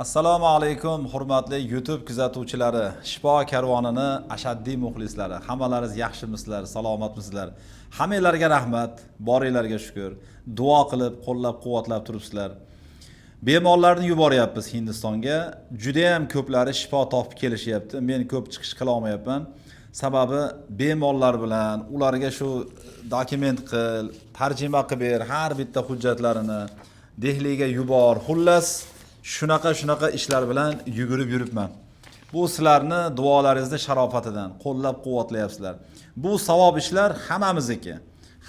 Assalomu alaykum hurmatli YouTube kuzatuvchilari, Shifo karvonini ashaddiy muxlislari. Hammalaringiz yaxshimisizlar, salomatmisizlar? Hammanglarga rahmat, boringlarga shukr. Duo qilib, qo'llab-quvvatlab turibsizlar. Bemorlarni yuboryapmiz Hindistonga. Juda ham ko'plari shifo topib kelishyapti. Men ko'p chiqish qila olmayapman. Sababi bemorlar bilan ularga shu dokument qil, tarjima qilib ber, har bitta hujjatlarini Dehliga yubor. Xullas shunaqa ishlar bilan yugurib yuribman. Bu sizlarni duolaringizni sharofatidan qo'llab-quvvatlayapsizlar. Bu savob ishlar hammamizniki.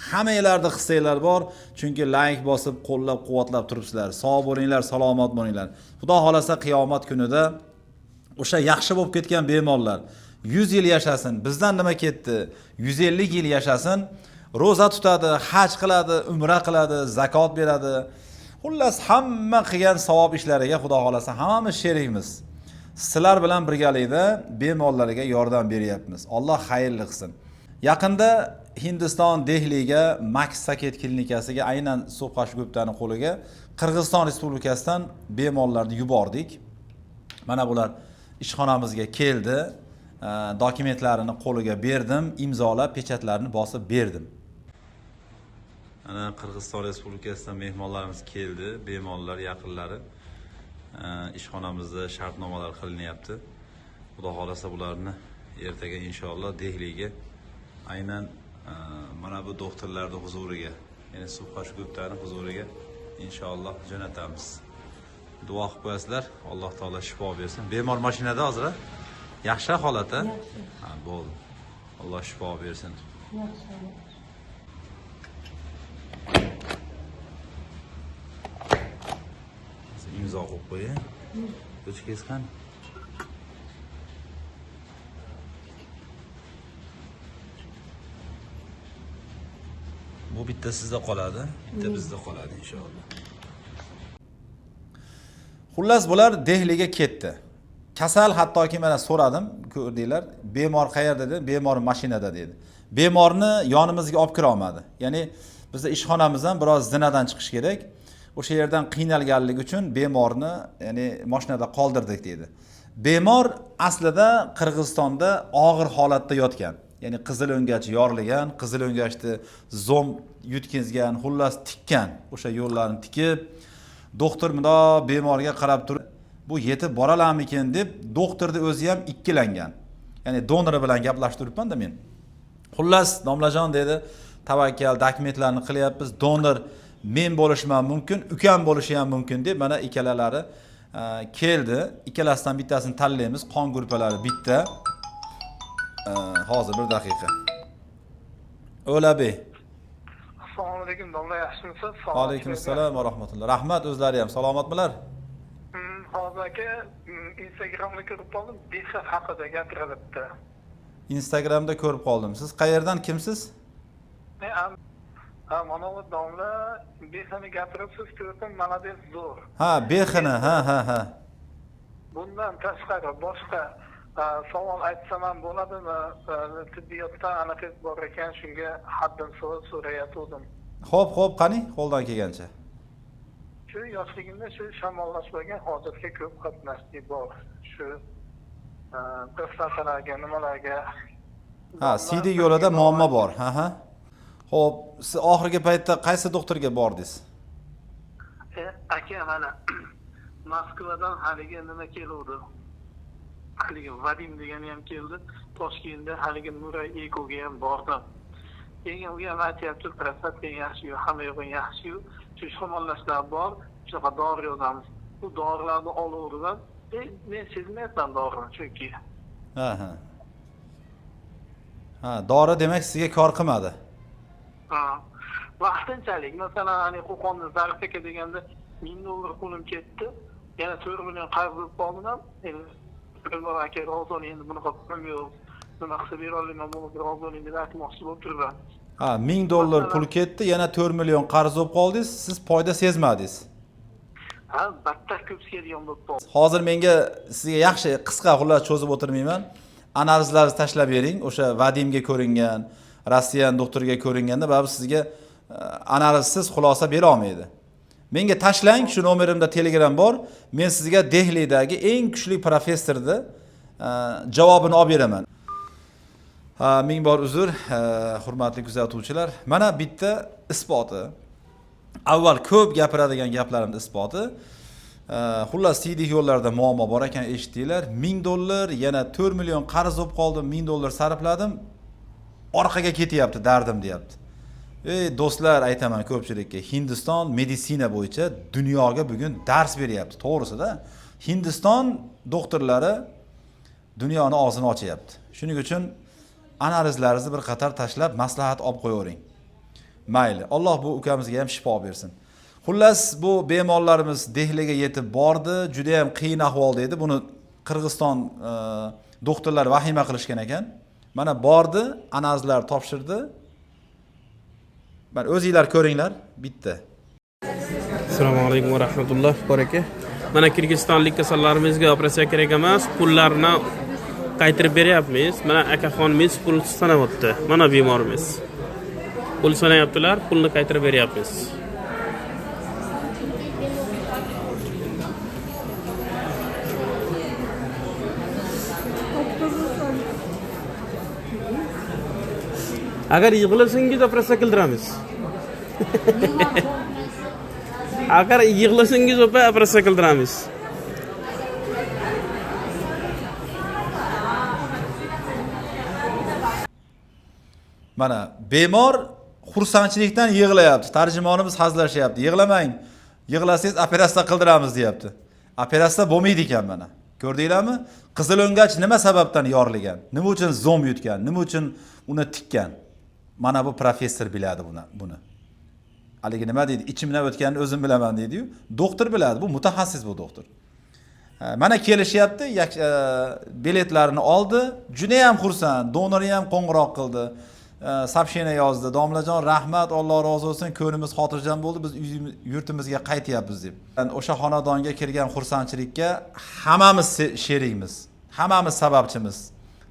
Hammanglarda hissanglar bor, chunki like bosib qo'llab-quvvatlab turibsizlar. Sog' bo'linglar, salomat bo'linglar. Xudo xolasa qiyomat kunida o'sha yaxshi bo'lib ketgan bemorlar 100 yil yashasin. Bizdan nima ketdi? 150 yil yashasin. Roza tutadi, haj qiladi, umra qiladi, zakot beradi. Xullas hamma qilgan savob ishlariga Xudo xolasa hammamiz sherikmiz. Sizlar bilan birgalikda bemorlarga yordam beryapmiz. Alloh xayrli qilsin. Yaqinda Hindiston Dehliga Max Saket klinikasiga aynan Subhash Guptani qo'liga Qirg'iziston Respublikasidan bemorlarni yubordik. Mana bular ishxonamizga keldi. Dokumentlarini qo'liga berdim, imzolab, pechatlarini bosib berdim. Ana Qirg'iziston Respublikasidan mehmonlarimiz keldi, bemorlar, yaqinlari. Ishxonamizda shartnomalar qilinyapti. Xudo xolasa bularni ertaga inshaalloh Dehliga aynan mana bu doktorlarning huzuriga, ya'ni Subhash Guptani huzuriga inshaalloh jo'natamiz. Duo qilib qo'yasizlar, Alloh taolo shifo bersin. Bemor mashinada hozir yaxshi holati? Yaxshi. Ha, bo'ldi. Alloh shifo bersin. Yaxshi. İmzo qo'yib qo'ying. Ruchkangiz qani? Bu bitta sizda qoladi, bitta bizda qoladi inshaalloh. Xullas bular Dehliga ketdi. Kasal hattoki mana so'radim, ko'rdinglar. Bemor qayerda dedi? Bemor mashinada dedi. Bemorni yonimizga olib kira olmadi. Ya'ni bizda ishxonamizdan biroz zinadan chiqish kerak. O'sha yerdan qiynalganligi uchun bemorni, ya'ni mashinada qoldirdik dedi. Bemor aslida Qirg'izistonda og'ir holatda yotgan. Ya'ni qizil o'ngach yorilgan, qizil o'ngachni zom yutkizgan, xullas tikkan. O'sha yo'llarni tikib, doktor mundoq bemorga qarab turib, bu yetib boralarmikin deb doktorni o'zi ham ikkilangan. Ya'ni donori bilan gaplashib turibman-da men. Xullas domlajon dedi, tavakkal dokumentlarni qilyapmiz. Donor men bo'lishim mumkin, ukam bo'lishi ham mumkin deb mana ikkalalari keldi. Ikkalasidan bittasini tanlaymiz. Qon guruhlari bitta. Hozir bir daqiqa. O'labey. Assalomu alaykum, domla yaxshimisiz? Va alaykum assalom va rahmatulloh. Rahmat, o'zlari ham salomatmilar? Hozir aka Instagramda ko'rib qoldim, behad haqida gapirilibdi. Instagramda ko'rib qoldim. Siz qayerdan, kimsiz? Mana bu domla behani gapiribsiz, ko'rdim, malades zo'r. Ha, behini, ha. Bundan tashqari boshqa savol aytsam ham bo'ladimi? Tibbiyotdan anaqa bor ekan, shunga haddan so'rayatgandim. Xo'p, qani, qo'ldan kelgancha. Shu yoshligimda shu shamollashmagan hojatga ko'p qatnashdik bor. Shu prostasalarga, nimalarga. Ha, siydik yo'lida muammo bor. Ha. Xo'p, siz oxirgi paytda qaysi doktorga bordingiz? Aka mana Moskvadan haligi nima keluvdi? Haligi Vadim degani ham keldi. Toshkentda haligi Nuray Ekoga ham bordim. Keyin u ham aytyapti, prostatka yaxshi-yu, hamma yo'q yaxshi-yu. Shu shamollashlar bor, shunaqa dori yozamiz. Bu dorilarni olaverdim. Men sezmayapman dorini chunki. Ha, dori demak sizga kor qilmadi. Vaqtinchalik, masalan, hani Qo'qonda Zarif aka deganda $1000 pulim ketdi. Yana 4 million qarz bo'lib qoldim ham. Endi aka rozon endi buni qilib yo'q. Nima qilib bera olaman, bu rozon endi aytmoqchi bo'lib turibman. Ha, $1000 pul ketdi, yana 4 million qarz bo'lib qoldingiz, siz foyda sezmadingiz. Ha, battar ko'p kelgan bo'lib qoldi. Hozir menga sizga yaxshi qisqa xullas cho'zib o'tirmayman. Analizlarni tashlab bering, o'sha Vadimga ko'ringan, Rossiyan doktoriga ko'ringanda baribir sizga analizsiz xulosa bera olmaydi. Menga tashlang, shu nomerimda Telegram bor. Men sizga Dehlidagi eng kuchli professorni javobini olib beraman. Ming bor uzr, hurmatli kuzatuvchilar. Mana bitta isboti. Avval ko'p gapiradigan gaplarimning isboti. Xullas siydik yo'llarda muammo bor ekan eshitdinglar. $1000, yana 4 million qarz olib qoldim, $1000 sarfladim. Orqaga ketyapti dardim deyapti. Do'stlar, aytaman ko'pchilikka, Hindiston meditsina bo'yicha dunyoga bugun dars beryapti, to'g'risida. Hindiston doktorlari dunyoni og'zini ochyapti. Shuning uchun analizlaringizni bir qator tashlab maslahat olib qo'yavering. Mayli, Alloh bu ukamizga ham shifo bersin. Xullas, bu bemorlarimiz Dehliga yetib bordi, juda ham qiyin ahvolda edi. Buni Qirg'iziston doktorlar vahima qilishgan ekan. Mana bordi, analizlar topshirdi. Ben o'zinglar ko'ringlar, bitta. Assalomu alaykum va rahmatulloh baraka. Mana Qirg'izistonlik kasallarimizga operatsiya kerak emas, pullarni qaytarib beryapmiz. Mana akaxonimiz pul sanayapti. Mana bemorimiz. Pul sanayaptilar, pulni qaytarib beryapmiz. Agar yig'lasangiz operatsiya qildiramiz. Agar yig'lasangiz operatsiya qildiramiz. Mana bemor xursandchilikdan yig'layapti. Tarjimonimiz hazillashyapti. Yig'lamang. Yig'lasangiz operatsiya qildiramiz deyapti. Operatsiya bo'lmaydi ekan mana. Ko'rdinglarmi? Qizil o'ngach nima sababdan yorilgan? Nima uchun zom yutgan? Nima uchun uni tikkan? Mana bu professor biladi buni. Haligi nima deydi? Ichimdan o'tganini o'zim bilaman deydi-yu. Doktor biladi, bu mutaxassis bu doktor. Mana kelishyapti, biletlarini oldi, juda ham xursand, donori ham qo'ng'iroq qildi. Sapshina yozdi. Domlajon, rahmat, Alloh rozi bo'lsin, ko'nglimiz xotirjam bo'ldi, biz yurtimizga qaytyapmiz deb. O'sha xonadonga kirgan xursandchilikka hammamiz sherikmiz. Hammamiz sababchimiz.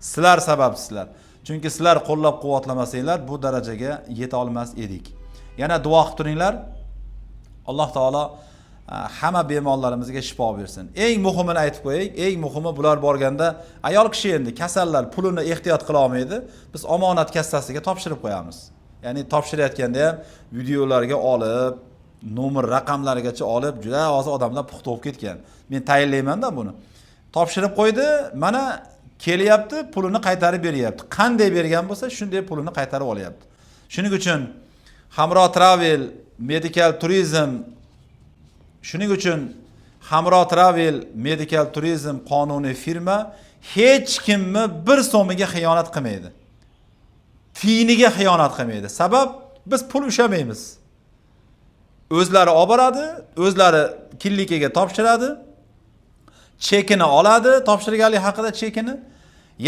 Sizlar sababchisizlar. Chunki sizlar qo'llab-quvvatlamasanglar bu darajaga yeta olmas edik. Yana duo qilib turinglar. Alloh taolo hamma bemorlarimizga shifo bersin. Eng muhimini aytib qo'ying. Eng muhimi bular borganda ayol kishi endi kasallar pulini ehtiyot qila olmaydi. Biz omonat kassasiga topshirib qo'yamiz. Ya'ni topshirayotganda ham videolarga olib, nomer raqamlarigacha olib, juda hozir odamlar puxta bo'lib ketgan. Men tayinlayman-da buni. Topshirib qo'ydi, mana kelyapti, pulini qaytarib beryapti. Qanday bergan bo'lsa, shunday pulini qaytarib olyapti. Shuning uchun Hamro Travel, Medical Tourism, shuning uchun Hamro Travel, Medical Tourism qonuniy firma hech kimni bir so'miga xiyonat qilmaydi. Tiyiniga xiyonat qilmaydi. Sabab biz pul ushamaymiz. O'zlari olib boradi, o'zlari klinikaga topshiradi. Chekini oladi, topshirganlik haqida chekini.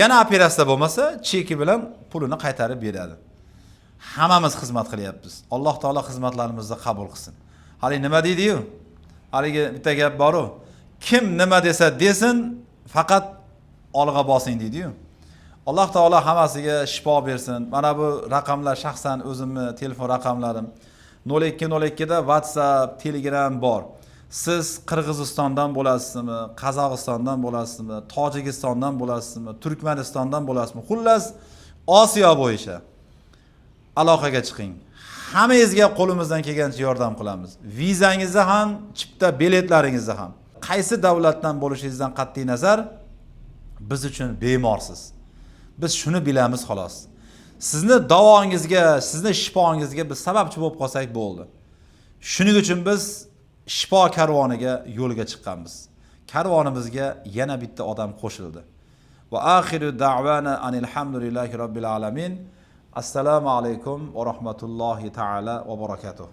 Yana operatsiya bo'lmasa, cheki bilan pulini qaytarib beradi. Hammamiz xizmat qilyapmiz. Alloh taolo xizmatlarimizni qabul qilsin. Hali nima deydi-yu? Haligi bitta gap bor-ku. Kim nima desa desin, faqat olg'a bosing deydi-yu. Alloh taolo hammasiga shifo bersin. Mana bu raqamlar shaxsan o'zimni telefon raqamlarim. 0202 da WhatsApp, Telegram bor. Siz Qirg'izistondan bo'lasizmi, Qozog'istondan bo'lasizmi, Tojikistondan bo'lasizmi, Turkmanistondan bo'lasizmi? Xullas Osiyo bo'yicha aloqaga chiqing. Hammangizga qo'limizdan kelgancha yordam qilamiz. Vizangizni ham, chipta biletlaringizni ham. Qaysi davlatdan bo'lishingizdan qat'iy nazar biz uchun bemorsiz. Biz shuni bilamiz xolos. Sizni davongizga, sizni shifongizga biz sababchi bo'lib qolsak bo'ldi. Shuning uchun biz shifo karvoniga yo'lga chiqqanmiz. Karvonimizga yana bitta odam qo'shildi. Va axiru da'wana anil hamdulillahi robbil alamin. Assalomu alaykum va rahmatullohi ta'ala va barakatuh.